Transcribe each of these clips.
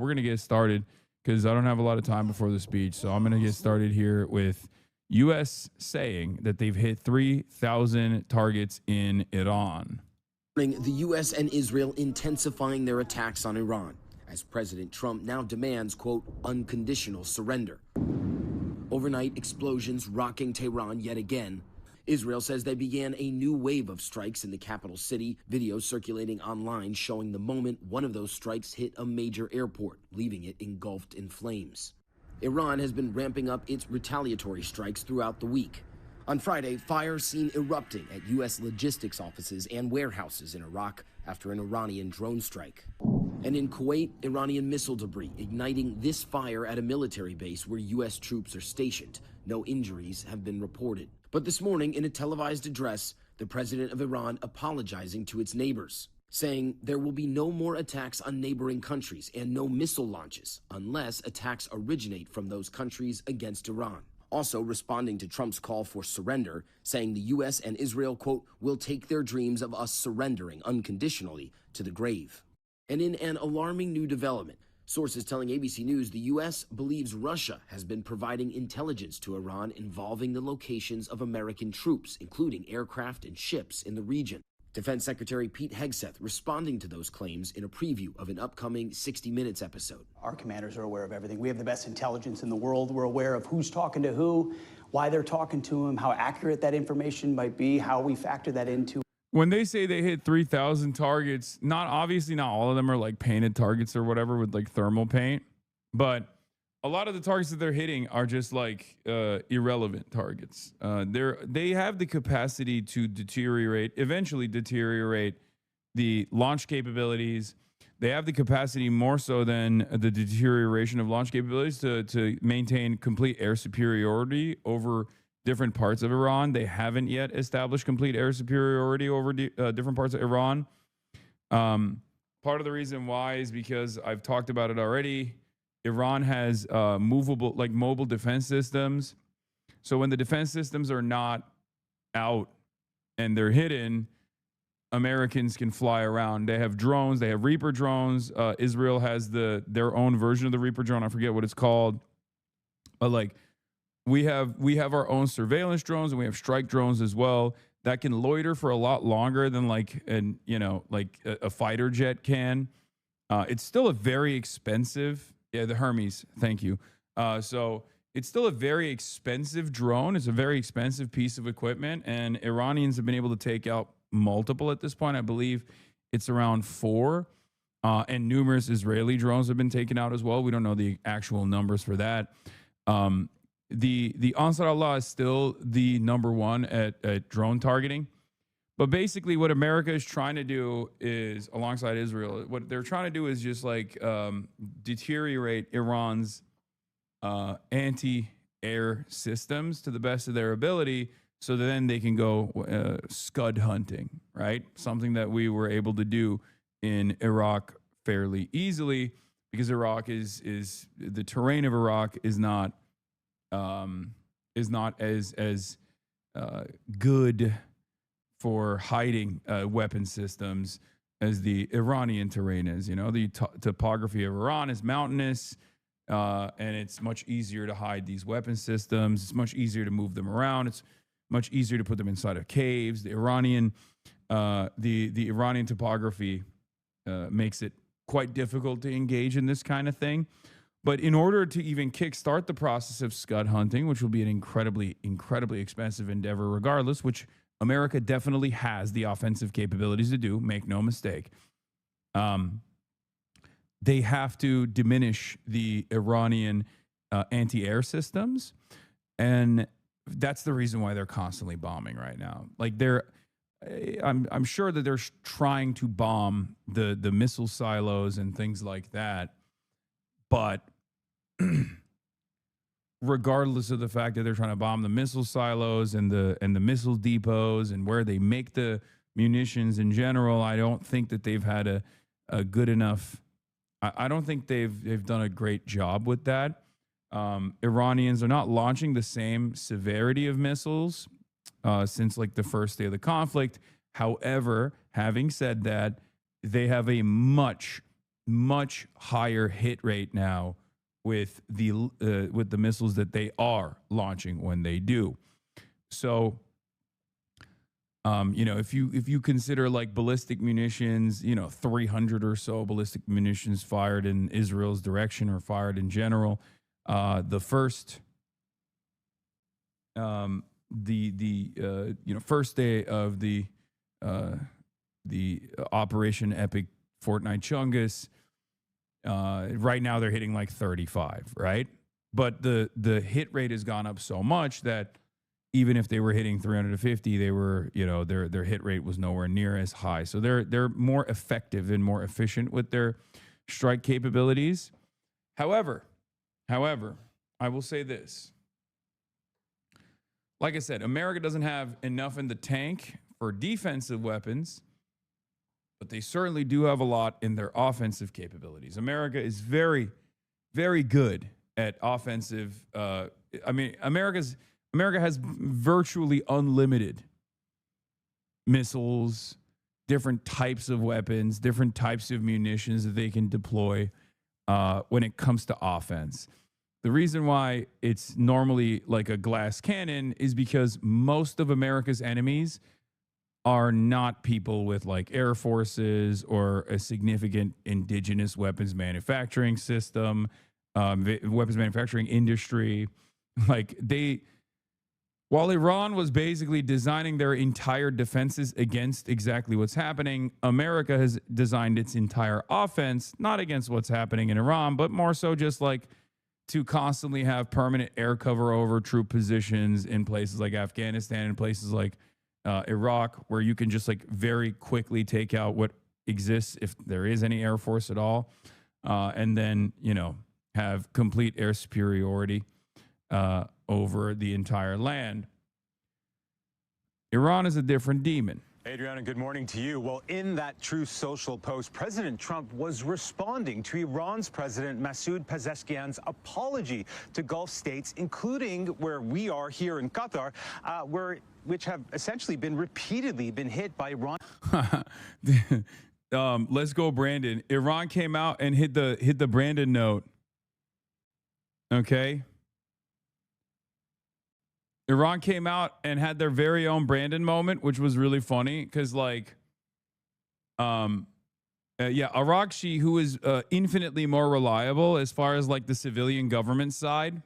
we're going to get started because I don't have a lot of time before the speech. So I'm going to get started here with U.S. saying that they've hit 3,000 targets in Iran. The U.S. and Israel intensifying their attacks on Iran as President Trump now demands, quote, unconditional surrender. Overnight explosions rocking Tehran yet again. Israel says they began a new wave of strikes in the capital city. Videos circulating online showing the moment one of those strikes hit a major airport, leaving it engulfed in flames. Iran has been ramping up its retaliatory strikes throughout the week. On Friday, fires seen erupting at U.S. logistics offices and warehouses in Iraq after an Iranian drone strike. And in Kuwait, Iranian missile debris igniting this fire at a military base where U.S. troops are stationed. No injuries have been reported. But this morning, in a televised address, the president of Iran apologizing to its neighbors, saying there will be no more attacks on neighboring countries and no missile launches unless attacks originate from those countries against Iran. Also responding to Trump's call for surrender, saying the U.S. and Israel, quote, will take their dreams of us surrendering unconditionally to the grave. And in an alarming new development, sources telling ABC News the U.S. believes Russia has been providing intelligence to Iran involving the locations of American troops, including aircraft and ships in the region. Defense Secretary Pete Hegseth responding to those claims in a preview of an upcoming 60 Minutes episode. Our commanders are aware of everything. We have the best intelligence in the world. We're aware of who's talking to who, why they're talking to him, how accurate that information might be, how we factor that into. When they say they hit 3,000 targets, obviously not all of them are like painted targets or whatever with like thermal paint, but a lot of the targets that they're hitting are just like irrelevant targets. They have the capacity to eventually deteriorate the launch capabilities. They have the capacity more so than the deterioration of launch capabilities to maintain complete air superiority over different parts of Iran. They haven't yet established complete air superiority over different parts of Iran. Part of the reason why is because I've talked about it already. Iran has mobile defense systems. So when the defense systems are not out and they're hidden, Americans can fly around. They have drones. They have Reaper drones. Israel has their own version of the Reaper drone. I forget what it's called. But like, we have our own surveillance drones and we have strike drones as well that can loiter for a lot longer than a fighter jet can. It's still a very expensive, the Hermes, thank you. So it's still a very expensive drone. It's a very expensive piece of equipment, and Iranians have been able to take out multiple at this point. I believe it's around 4, and numerous Israeli drones have been taken out as well. We don't know the actual numbers for that. The Ansar Allah is still the number one at drone targeting. But basically what America is trying to do is, alongside Israel, what they're trying to do is just like deteriorate Iran's anti-air systems to the best of their ability so that then they can go scud hunting, right? Something that we were able to do in Iraq fairly easily because Iraq is the terrain of Iraq is not as good for hiding weapon systems as the Iranian terrain is. You know, the topography of Iran is mountainous, and it's much easier to hide these weapon systems. It's much easier to move them around. It's much easier to put them inside of caves. The Iranian topography makes it quite difficult to engage in this kind of thing. But in order to even kickstart the process of scud hunting, which will be an incredibly, incredibly expensive endeavor regardless, which America definitely has the offensive capabilities to do, make no mistake, they have to diminish the Iranian anti-air systems. And that's the reason why they're constantly bombing right now. Like I'm sure that they're trying to bomb the missile silos and things like that. But regardless of the fact that they're trying to bomb the missile silos and the missile depots and where they make the munitions in general, I don't think that they've had a good enough. I don't think they've done a great job with that. Iranians are not launching the same severity of missiles since like the first day of the conflict. However, having said that, they have a much much higher hit rate now with the missiles that they are launching when they do. So, if you consider like ballistic munitions, 300 or so ballistic munitions fired in Israel's direction or fired in general, the first first day of the Operation Epic Fortnite Chungus, right now they're hitting like 35, right? But the hit rate has gone up so much that even if they were hitting 350, they were, their hit rate was nowhere near as high. So they're more effective and more efficient with their strike capabilities. However, I will say this. Like I said, America doesn't have enough in the tank for defensive weapons, but they certainly do have a lot in their offensive capabilities. America is very, very good at offensive. America has virtually unlimited missiles, different types of weapons, different types of munitions that they can deploy when it comes to offense. The reason why it's normally like a glass cannon is because most of America's enemies are not people with like air forces or a significant indigenous weapons manufacturing system, weapons manufacturing industry. While Iran was basically designing their entire defenses against exactly what's happening, America has designed its entire offense, not against what's happening in Iran, but more so just like to constantly have permanent air cover over troop positions in places like Afghanistan and places like Iraq, where you can just like very quickly take out what exists if there is any air force at all, and then, have complete air superiority over the entire land. Iran is a different demon. Adriana, good morning to you. Well, in that Truth Social post, President Trump was responding to Iran's President Masoud Pezeshkian's apology to Gulf states, including where we are here in Qatar, which have essentially repeatedly been hit by Iran. Let's go, Brandon. Iran came out and hit the Brandon note. Okay. Iran came out and had their very own Brandon moment, which was really funny because, Arakshi, who is infinitely more reliable as far as like the civilian government side,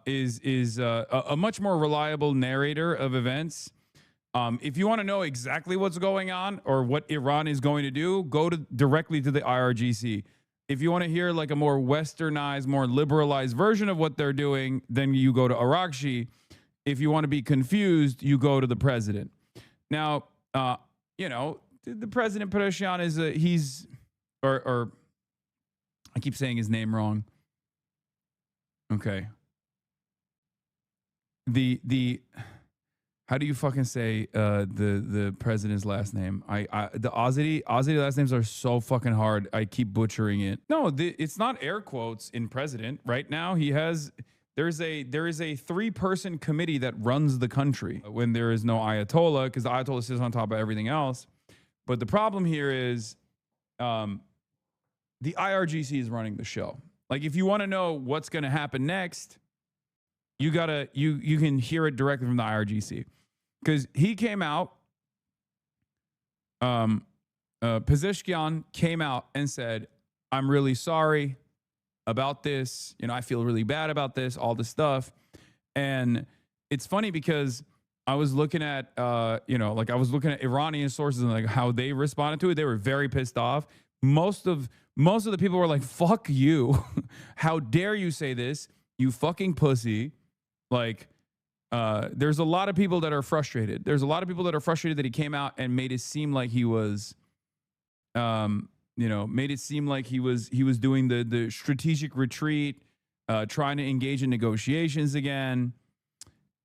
is a much more reliable narrator of events. If you want to know exactly what's going on or what Iran is going to do, go directly to the IRGC. If you want to hear like a more westernized, more liberalized version of what they're doing, then you go to Arakshi. If you want to be confused, you go to the president. Now, the president Pezeshkian is I keep saying his name wrong. Okay. How do you fucking say the president's last name? The Azadi last names are so fucking hard. I keep butchering it. No, it's not air quotes in president right now. There is a 3-person committee that runs the country when there is no Ayatollah, because the Ayatollah sits on top of everything else. But the problem here is the IRGC is running the show. Like, if you want to know what's going to happen next, you can hear it directly from the IRGC. Because he came out, Pezeshkian came out and said, I'm really sorry about this. I feel really bad about this, all this stuff. And it's funny because I was looking at, I was looking at Iranian sources and like how they responded to it. They were very pissed off. Most of the people were like, fuck you. How dare you say this? You fucking pussy. Like, there's a lot of people that are frustrated. There's a lot of people that are frustrated that he came out and made it seem like he was, doing the strategic retreat, trying to engage in negotiations again.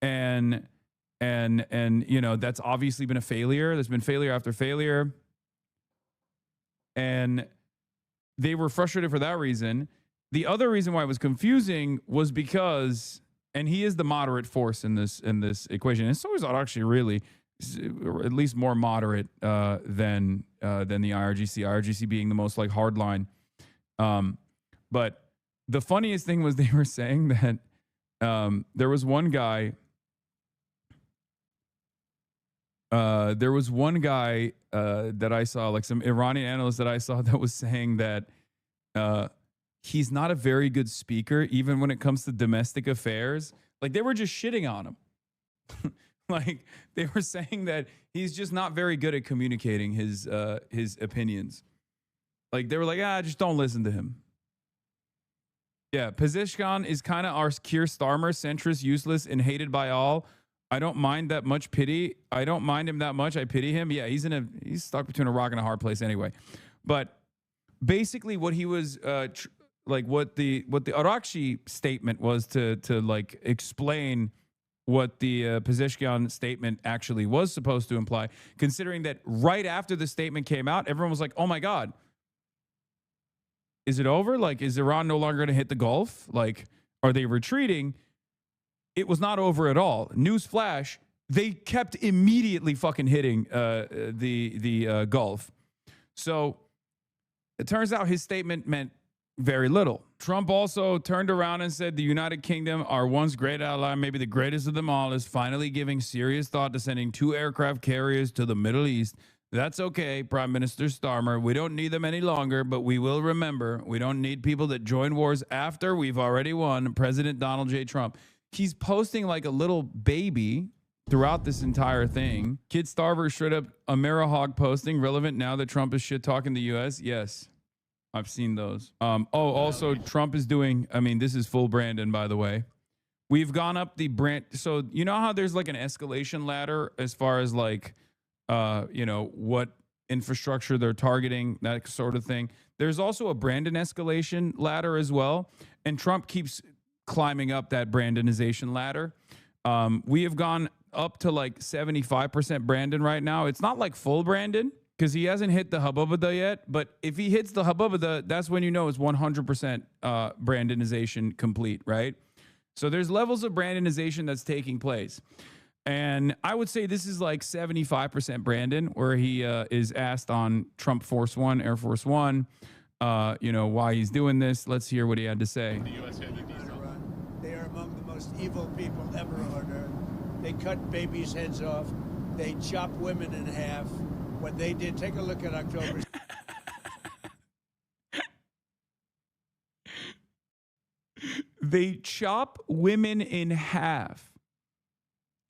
And that's obviously been a failure. There's been failure after failure. And they were frustrated for that reason. The other reason why it was confusing was because, and he is the moderate force in this equation, and so is Arakshi, really. at least more moderate than the IRGC. IRGC being the most like hardline. But the funniest thing was they were saying that there was one guy. That I saw, like some Iranian analyst that I saw, that was saying that he's not a very good speaker, even when it comes to domestic affairs. Like, they were just shitting on him. Like, they were saying that he's just not very good at communicating his opinions. Like, they were like, just don't listen to him. Yeah, Pezeshkian is kind of our Keir Starmer, centrist, useless, and hated by all. I don't mind that much pity. I don't mind him that much. I pity him. Yeah, he's stuck between a rock and a hard place anyway. But basically, what he was what the Arakshi statement was to like explain what the Pezeshkian statement actually was supposed to imply, considering that right after the statement came out, everyone was like, "Oh my God, is it over? Like, is Iran no longer going to hit the Gulf? Like, are they retreating?" It was not over at all. Newsflash, they kept immediately fucking hitting the Gulf. So it turns out his statement meant very little. Trump also turned around and said the United Kingdom, our once great ally, maybe the greatest of them all, is finally giving serious thought to sending 2 aircraft carriers to the Middle East. That's okay, Prime Minister Starmer. We don't need them any longer, but we will remember, we don't need people that join wars after we've already won. President Donald J. Trump. He's posting like a little baby throughout this entire thing. Kid Starver straight up Amira Hogg posting, relevant now that Trump is shit talking the U.S. Yes, I've seen those. Also Trump is doing, I mean, this is full Brandon, by the way. We've gone up the brand. So you know how there's like an escalation ladder as far as like, what infrastructure they're targeting, that sort of thing. There's also a Brandon escalation ladder as well. And Trump keeps climbing up that Brandonization ladder. We have gone up to like 75% Brandon right now. It's not like full Brandon because he hasn't hit the Hububada yet. But if he hits the Hububada, that's when you know it's 100% Brandonization complete, right? So there's levels of Brandonization that's taking place. And I would say this is like 75% Brandon, where he is asked on Trump Force One, Air Force One, why he's doing this. Let's hear what he had to say. They are among the most evil people ever on earth. They cut babies' heads off. They chop women in half. What they did, take a look at October. They chop women in half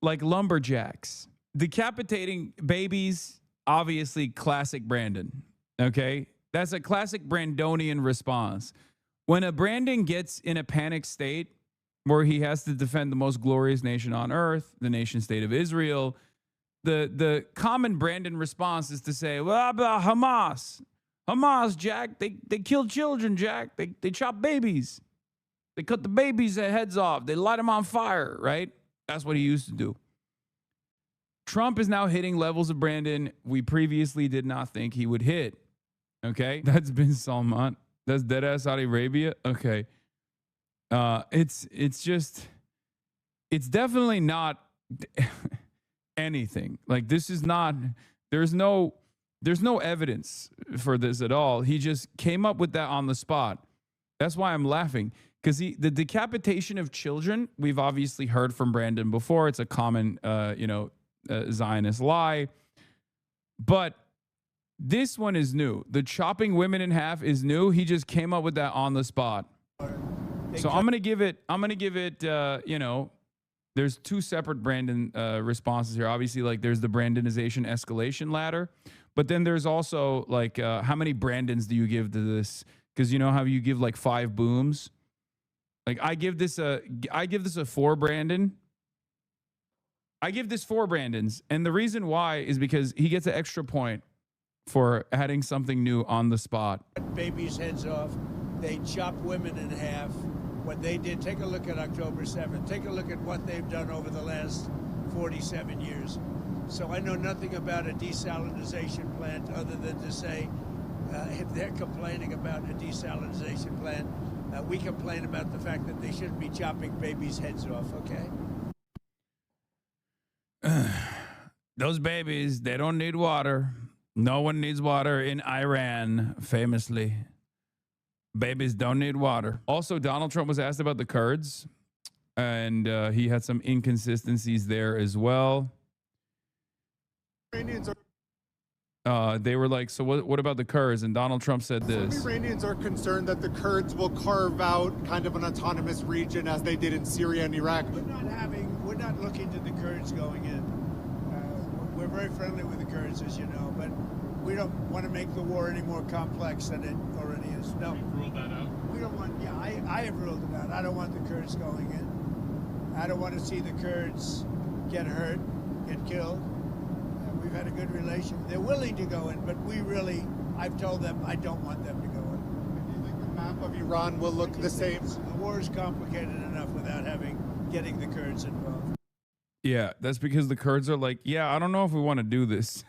like lumberjacks. Decapitating babies, obviously classic Brandon, okay? That's a classic Brandonian response. When a Brandon gets in a panic state where he has to defend the most glorious nation on earth, the nation state of Israel, the common Brandon response is to say, well, about Hamas, Jack, they kill children, Jack. They chop babies. They cut the babies' heads off. They light them on fire, right? That's what he used to do. Trump is now hitting levels of Brandon we previously did not think he would hit. Okay? That's bin Salman. That's deadass Saudi Arabia. Okay. It's definitely not anything. Like, this is not, there's no evidence for this at all. He just came up with that on the spot. That's why I'm laughing. Because the decapitation of children, we've obviously heard from Brandon before. It's a common, Zionist lie. But this one is new. The chopping women in half is new. He just came up with that on the spot. So I'm going to give it, there's 2 separate Brandon responses here. Obviously, like, there's the Brandonization escalation ladder. But then there's also, like, how many Brandons do you give to this? Because you know how you give, like, 5 booms? Like, I give this a 4 Brandon. I give this 4 Brandons. And the reason why is because he gets an extra point for adding something new on the spot. Babies' heads off. They chop women in half. What they did, take a look at October 7th. Take a look at what they've done over the last 47 years. So I know nothing about a desalinization plant other than to say, if they're complaining about a desalinization plant, we complain about the fact that they shouldn't be chopping babies' heads off, okay? those babies, they don't need water. No one needs water in Iran, famously. Babies don't need water. Also, Donald Trump was asked about the Kurds, and he had some inconsistencies there as well. They were like, so what about the Kurds? And Donald Trump said this. Some Iranians are concerned that the Kurds will carve out kind of an autonomous region as they did in Syria and Iraq. We're not looking to the Kurds going in. We're very friendly with the Kurds, as you know, but we don't want to make the war any more complex than it already is. No. You've ruled that out? We don't want, yeah, I have ruled it out. I don't want the Kurds going in. I don't want to see the Kurds get hurt, get killed. We've had a good relation. They're willing to go in, but I've told them I don't want them to go in. Do you think the map of Iran will look the same? The war is complicated enough without getting the Kurds involved. Yeah, that's because the Kurds are like, yeah, I don't know if we want to do this.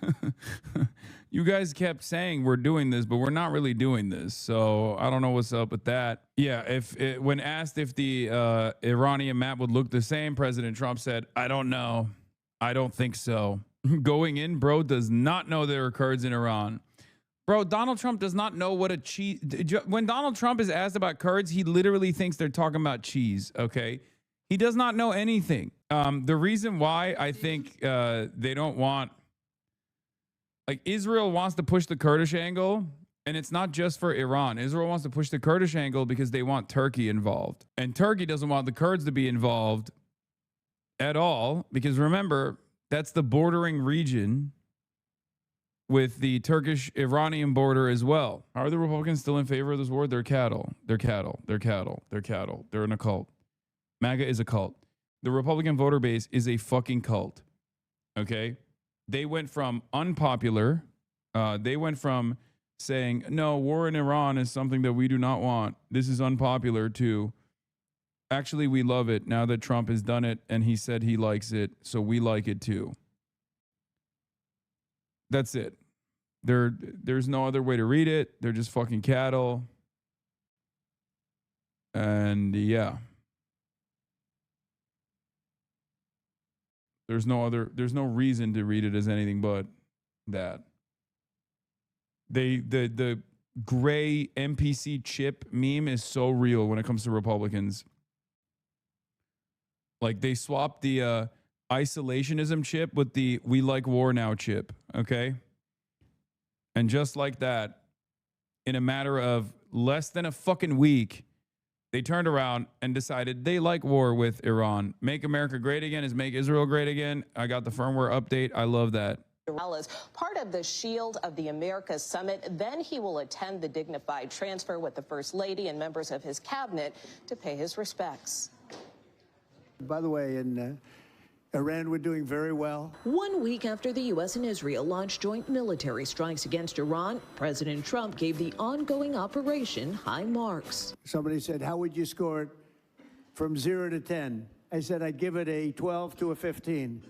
You guys kept saying we're doing this, but we're not really doing this. So I don't know what's up with that. Yeah, when asked if the Iranian map would look the same, President Trump said, I don't know. I don't think so. Going in, bro, does not know there are Kurds in Iran. Bro, Donald Trump does not know what a cheese... When Donald Trump is asked about Kurds, he literally thinks they're talking about cheese, okay? He does not know anything. The reason why I think they don't want... Like, Israel wants to push the Kurdish angle, and it's not just for Iran. Israel wants to push the Kurdish angle because they want Turkey involved. And Turkey doesn't want the Kurds to be involved at all, because remember, that's the bordering region with the Turkish-Iranian border as well. Are the Republicans still in favor of this war? They're cattle. They're cattle. They're cattle. They're cattle. They're in a cult. MAGA is a cult. The Republican voter base is a fucking cult. Okay? They went from unpopular. They went from saying, no, war in Iran is something that we do not want. This is unpopular, to actually, we love it now that Trump has done it and he said he likes it, so we like it too. That's it. There's no other way to read it. They're just fucking cattle. And yeah. There's no reason to read it as anything but that. The gray NPC chip meme is so real when it comes to Republicans. Like, they swapped the isolationism chip with the we like war now chip, okay? And just like that, in a matter of less than a fucking week, they turned around and decided they like war with Iran. Make America great again is make Israel great again. I got the firmware update. I love that. As part of the Shield of the Americas summit, then he will attend the dignified transfer with the First Lady and members of his cabinet to pay his respects. By the way, in Iran, we're doing very well. 1 week after the U.S. and Israel launched joint military strikes against Iran, President Trump gave the ongoing operation high marks. Somebody said, how would you score it from 0 to 10? I said, I'd give it a 12 to a 15.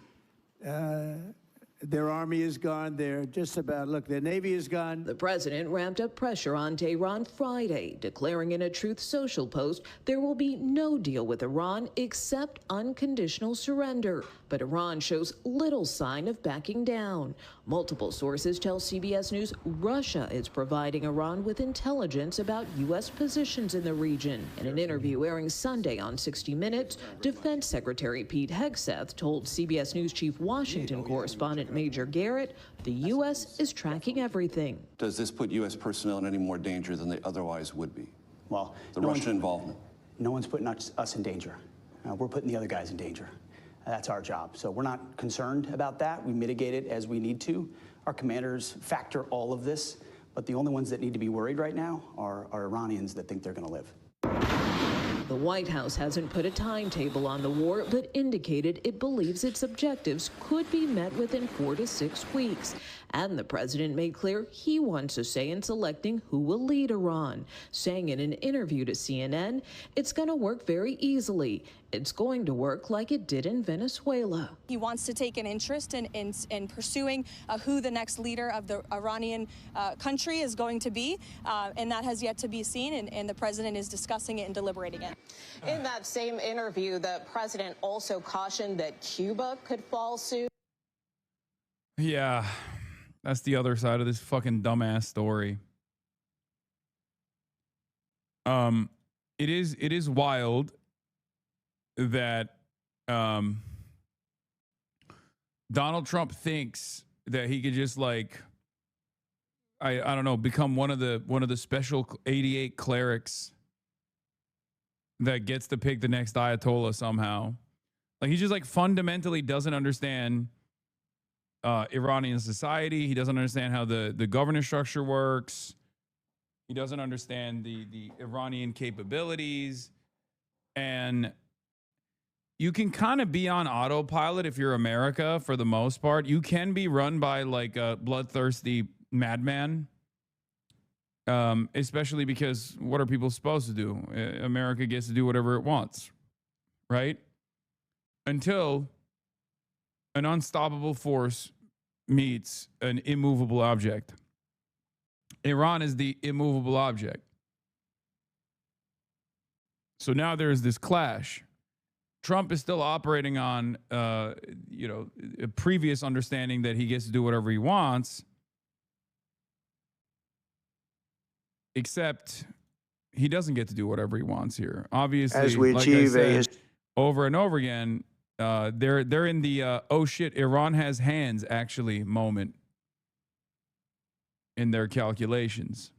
Their army is gone. They're just about, look, their navy is gone. The president ramped up pressure on Tehran Friday, declaring in a Truth Social post there will be no deal with Iran except unconditional surrender. But Iran shows little sign of backing down. Multiple sources tell CBS News Russia is providing Iran with intelligence about U.S. positions in the region. In an interview airing Sunday on 60 Minutes, Defense Secretary Pete Hegseth told CBS News chief Washington correspondent Major Garrett the U.S. is tracking everything. Does this put U.S. personnel in any more danger than they otherwise would be? Well, the Russian involvement. No one's putting us in danger. We're putting the other guys in danger. That's our job. So we're not concerned about that. We mitigate it as we need to. Our commanders factor all of this, but the only ones that need to be worried right now are Iranians that think they're going to live. The White House hasn't put a timetable on the war, but indicated it believes its objectives could be met within 4 to 6 weeks. And the president made clear he wants a say in selecting who will lead Iran, saying in an interview to CNN, it's going to work very easily. It's going to work like it did in Venezuela. He wants to take an interest in pursuing who the next leader of the Iranian country is going to be, and that has yet to be seen, and the president is discussing it and deliberating it. In that same interview, the president also cautioned that Cuba could fall soon. Yeah, that's the other side of this fucking dumbass story. It is wild that Donald Trump thinks that he could just like I don't know, become one of the special 88 clerics that gets to pick the next Ayatollah somehow. Like he just like fundamentally doesn't understand Iranian society. He doesn't understand how the governance structure works. He doesn't understand the Iranian capabilities. And you can kind of be on autopilot if you're America for the most part. You can be run by like a bloodthirsty madman, especially because what are people supposed to do? America gets to do whatever it wants, right? Until an unstoppable force meets an immovable object. Iran is the immovable object. So now there's this clash. Trump is still operating on, a previous understanding that he gets to do whatever he wants, except he doesn't get to do whatever he wants here. Obviously, As we like achieve I said, over and over again, they're in the oh shit, Iran has hands actually moment in their calculations.